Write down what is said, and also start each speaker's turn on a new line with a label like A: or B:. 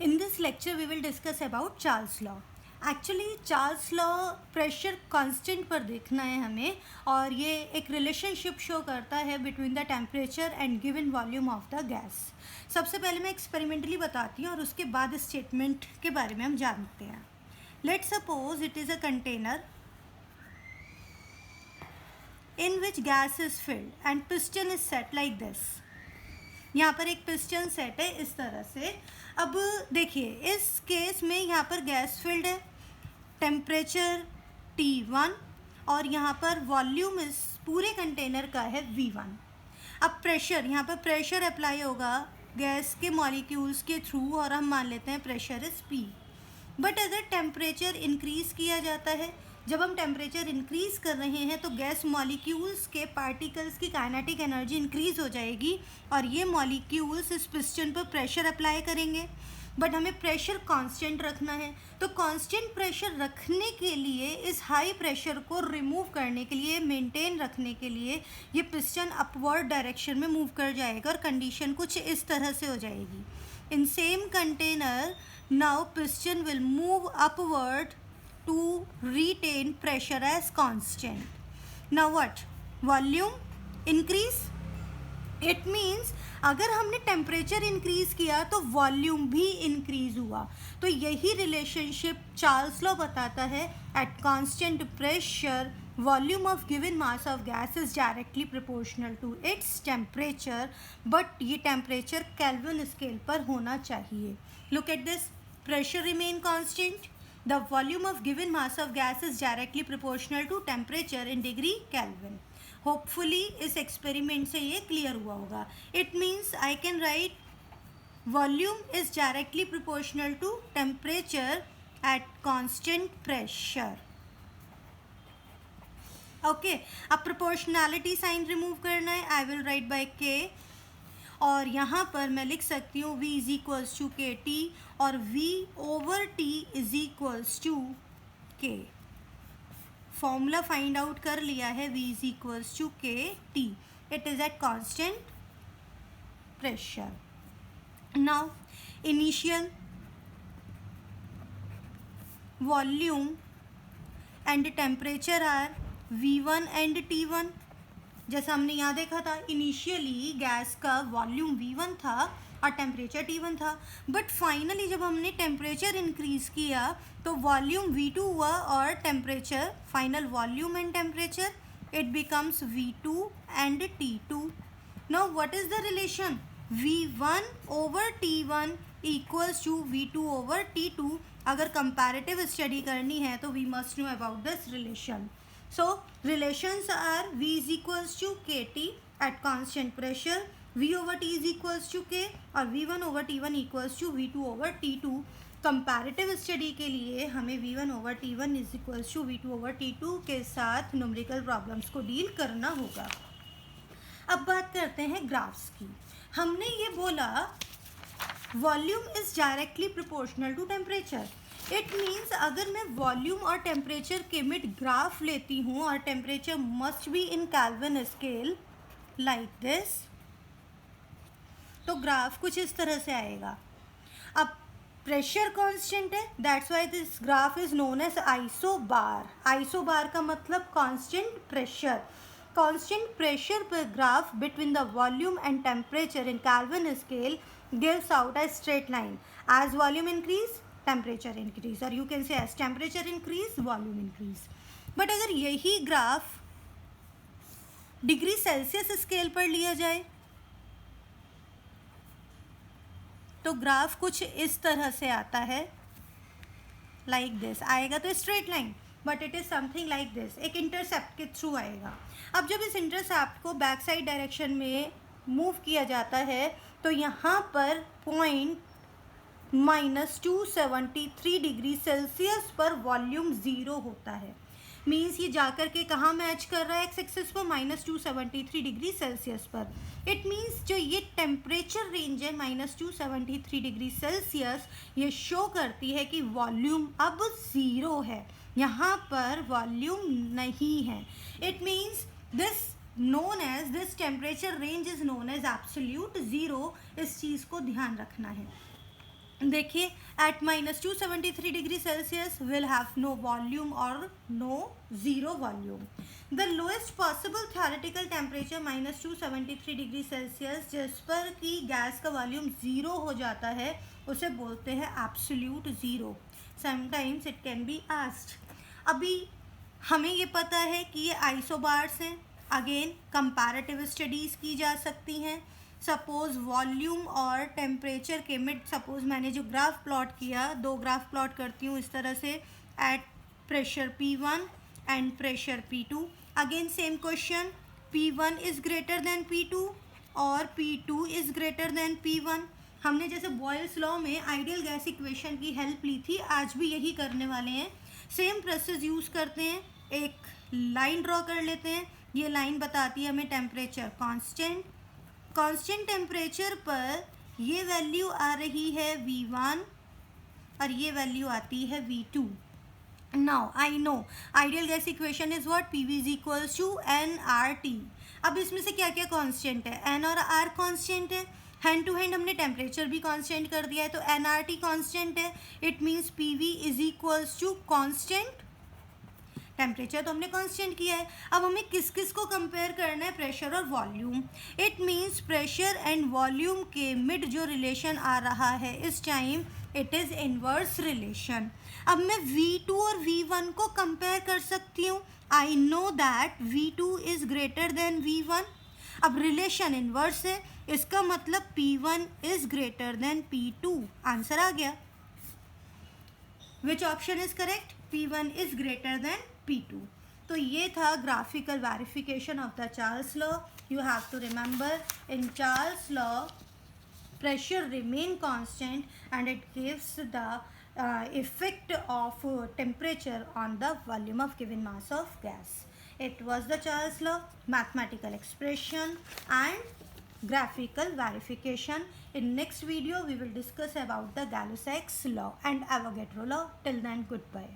A: In this lecture, we will discuss about Charles law. Actually Charles law pressure constant पर देखना है हमें, और ये एक रिलेशनशिप शो करता है between the temperature and given volume of the gas. सबसे पहले मैं एक्सपेरिमेंटली बताती हूँ और उसके बाद स्टेटमेंट के बारे में हम जानते हैं. Let suppose it is a container in which gas is filled and piston is set like this. यहाँ पर एक पिस्टन सेट है इस तरह से. अब देखिए इस केस में यहाँ पर गैस फिल्ड है, टेम्परेचर T1 और यहाँ पर वॉल्यूम इस पूरे कंटेनर का है V1. अब प्रेशर, यहाँ पर प्रेशर अप्लाई होगा गैस के मॉलिक्यूल्स के थ्रू और हम मान लेते हैं प्रेशर इज P. बट अगर टेम्परेचर इंक्रीज़ किया जाता है, जब हम टेम्परेचर इंक्रीज़ कर रहे हैं तो गैस मॉलिक्यूल्स के पार्टिकल्स की काइनेटिक एनर्जी इंक्रीज़ हो जाएगी और ये मॉलिक्यूल्स इस पिस्टन पर प्रेशर अप्लाई करेंगे. बट हमें प्रेशर कांस्टेंट रखना है, तो कांस्टेंट प्रेशर रखने के लिए, इस हाई प्रेशर को रिमूव करने के लिए, मेंटेन रखने के लिए ये पिस्टन अपवर्ड डायरेक्शन में मूव कर जाएगा और कंडीशन कुछ इस तरह से हो जाएगी. In same container now piston will move upward to retain pressure as constant. Now what? Volume increase. It means अगर हमने टेम्परेचर इंक्रीज़ किया तो वॉल्यूम भी इंक्रीज़ हुआ. तो यही रिलेशनशिप चार्ल्स लॉ बताता है. At constant pressure volume of given mass of gas is directly proportional to its temperature. But ये टेम्परेचर केल्विन स्केल पर होना चाहिए. Look at this. Pressure remain constant. The volume of given mass of gas is directly proportional to temperature in degree Kelvin. Hopefully इस experiment से ये clear हुआ होगा. It means I can write volume is directly proportional to temperature at constant pressure. Okay. अब proportionality sign remove करना है. I will write by K. और यहाँ पर मैं लिख सकती हूँ V is equals to K T और V over T is equals to K. Formula find out कर लिया है. V is equals to K T. It is at constant pressure. Now initial volume and temperature are V1 and T1. जैसा हमने यहाँ देखा था, initially gas का volume V1 था और टेम्परेचर T1 था. बट फाइनली जब हमने टेम्परेचर इंक्रीज़ किया तो वॉल्यूम V2 हुआ और temperature, final volume and temperature, it becomes V2 and T2. Now what is the relation? V1 over T1 equals to V2 over T2. अगर comparative study करनी है तो we must know about this relation. So relations are V is equals to KT at constant pressure, V over T is equals to K और V1 over T1 equals to V2 over T2. Comparative study के लिए हमें V1 over T1 is equals to V2 over T2 के साथ numerical problems को deal करना होगा. अब बात करते हैं ग्राफ्स की. हमने ये बोला volume is directly proportional to temperature. It means अगर मैं वॉल्यूम और टेम्परेचर के मिड ग्राफ लेती हूँ और temperature must be in Kelvin scale like this, तो ग्राफ कुछ इस तरह से आएगा. अब प्रेशर कांस्टेंट है, that's why this graph is known as isobar. Isobar का मतलब कांस्टेंट प्रेशर. कांस्टेंट प्रेशर पर graph between the volume and temperature in Kelvin scale gives out a straight line. As volume increase temperature increase, or you can say as temperature increase volume increase. but अगर यही graph degree Celsius scale पर लिया जाए तो graph कुछ इस तरह से आता है, लाइक दिस आएगा. तो straight line, but it is something like this, एक इंटरसेप्ट के थ्रू आएगा. अब जब इस इंटरसेप्ट को बैक साइड डायरेक्शन में मूव किया जाता है तो यहाँ पर पॉइंट -273 डिग्री सेल्सियस पर वॉल्यूम ज़ीरो होता है. मीन्स ये जाकर के कहाँ मैच कर रहा है एक्स एक्सिस पर? -273 डिग्री सेल्सियस पर. इट मीन्स जो ये टेम्परेचर रेंज है -273 डिग्री सेल्सियस, ये शो करती है कि वॉल्यूम अब ज़ीरो है, यहाँ पर वॉल्यूम नहीं है. It means this temperature range is known as absolute zero. इस चीज़ को ध्यान रखना है. देखिए at -273 degree Celsius will have no volume और no zero volume. The lowest possible theoretical temperature -273 degree Celsius जिस पर कि गैस का वॉल्यूम ज़ीरो हो जाता है उसे बोलते हैं absolute zero. Sometimes it can be asked. अभी हमें ये पता है कि ये आइसोबार्स हैं। अगेन कंपैरेटिव स्टडीज़ की जा सकती हैं। सपोज़ वॉल्यूम और टेम्परेचर के मिड, सपोज़ मैंने जो ग्राफ प्लॉट किया, दो ग्राफ प्लॉट करती हूँ इस तरह से, at pressure P1 and pressure P2। Again same question, P1 is greater than P2 और P2 is greater then P1। हमने जैसे बॉयल्स लॉ में आइडियल गैस इक्वेशन की हेल्प ली थी, आज भी यही करने वाले हैं। सेम प्रोसेस यूज़ करते हैं। एक लाइन ड्रॉ कर लेते हैं। ये लाइन बताती है हमें टेम्परेचर कांस्टेंट टेम्परेचर पर ये वैल्यू आ रही है V1 और ये वैल्यू आती है V2। Now I know ideal gas equation is what, PV is equals to nRT। अब इसमें से क्या क्या कांस्टेंट है, n और r कांस्टेंट है। हैंड टू हैंड हमने टेम्परेचर भी कांस्टेंट कर दिया है, तो nRT कांस्टेंट है। It means PV is equals to constant, temperature तो हमने कांस्टेंट किया है। अब हमें किस किस को कंपेयर करना है, प्रेशर और volume. It means pressure and volume के मिड जो रिलेशन आ रहा है इस time, it is inverse relation. अब मैं V2 और V1 को कंपेयर कर सकती हूँ। I know that V2 is greater than V1। अब रिलेशन इनवर्स है, इसका मतलब P1 is greater than P2। Answer आ गया। Which option is correct, P1 is greater than P2। तो ये था graphical verification of the Charles law. You have to remember, in Charles law pressure remain constant and it gives the effect of temperature on the volume of given mass of gas. It was the Charles law, mathematical expression and graphical verification. In next video we will discuss about the Gay-Lussac law and Avogadro law. Till then, goodbye.